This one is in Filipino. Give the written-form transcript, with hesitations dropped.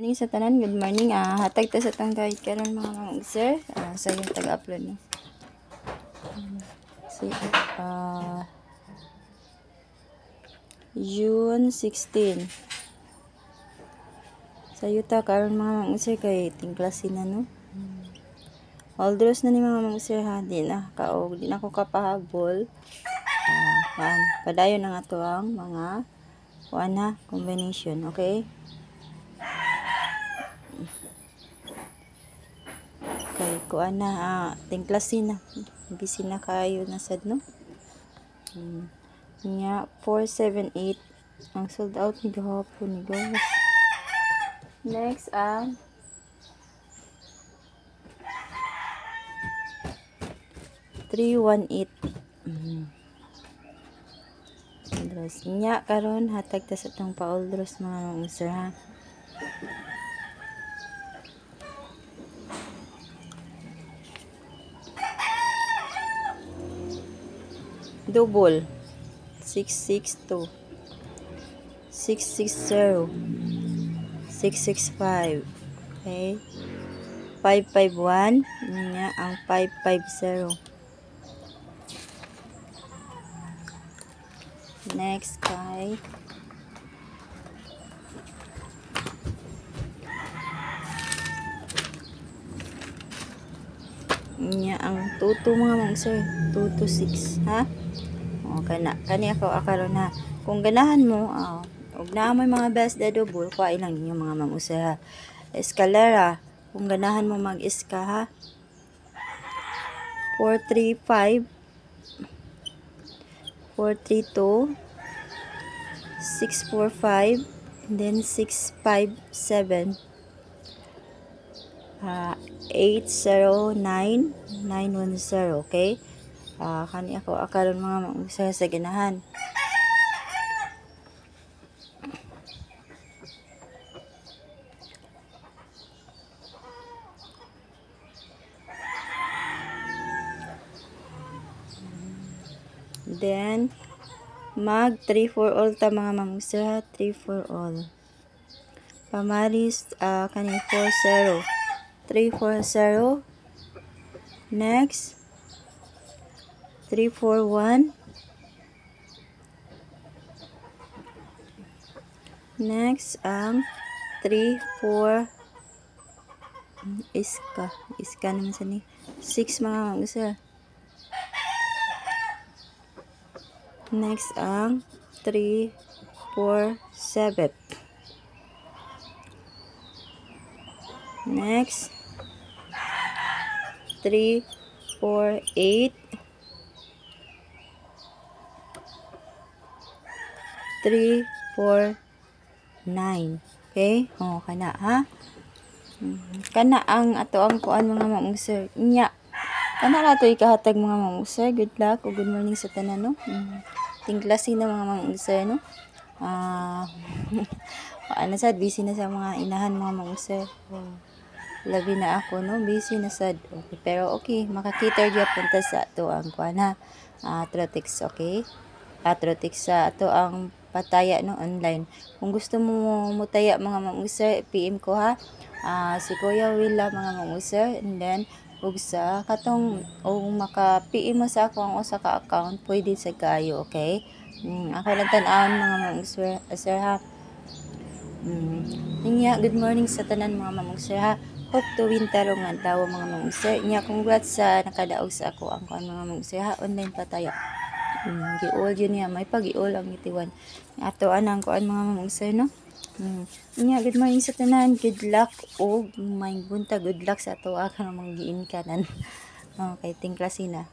Morning sa tanan, good morning. Hatag ta sa tang guide karon mga sir. Sa yung taga-upload no. June 16. Sa yuta karon mga sir kay tingklasin na no. Aldros na ni mga sir ha, di na kaog, di na ko kapahabol. Padayon na nga to ang mga combination, okay? Okay, kuan na tingklasin na. Busy na kayo na sad no. Nya 478 ang sold out ni gahapon ni guys. Next ang 318. Aldros nya karon hatag ta sa tong pa-aldros mga sir ha. Double 662 660 665, okay, 551 nya ang 550. Next kay nya ang tuto mga sir 226 ha. Kani ako akaron na kung ganahan mo og naa may mga best de double kuha lang ninyo mga mangusa ha. Escalera kung ganahan mo mag-iska ha, 435 432 645 then 657 809 910, okay? Kani ako akaron mga mangusa sa ganahan. Then mag 3 for all ta mga mangusa, 3 for all. Pamaris kani 40 340. Next 341. Next ang 34 iska naman sa ni 6 mga mangusa. Next ang 347. Next 348 349, okay? Kana ha. Kana ang ato ang kuan mga mangusa nya. Kana na to ikahatag mga mangusa. Good luck o good morning sa tanan no. Tingklasin na mga mangusa no. Ano sad busy na sa mga inahan mga mangusa. Labi na ako no, busy na sad. Okay, pero okay, makakita gyapon ta sa ato ang kuan ha. Atrotex, okay? Atrotex sa ato ang pataya no online. Kung gusto mo mutaya mga mangusa, PM ko ha. Si Kuya Willa mga mangusa, and then ug sa katong maka-PM mo sa ako ang usa ka account, pwede sa kayo, okay? Ako lang tan-awon mga mangusa, sir ha. Good morning sa tanan mga mangusa ha. Hope to win tarong nga daw mga mangusa. Congrats sa nakadaog sa ako ang mga mangusa ha. Online pataya. Giol yun niya, may pag-iol ang itiwan. Ato anang kuan mga mangusa no. Good morning sa tanan, good luck o may bunta, good luck sa ato ka namang giinkanan. Okay, tingklasin na.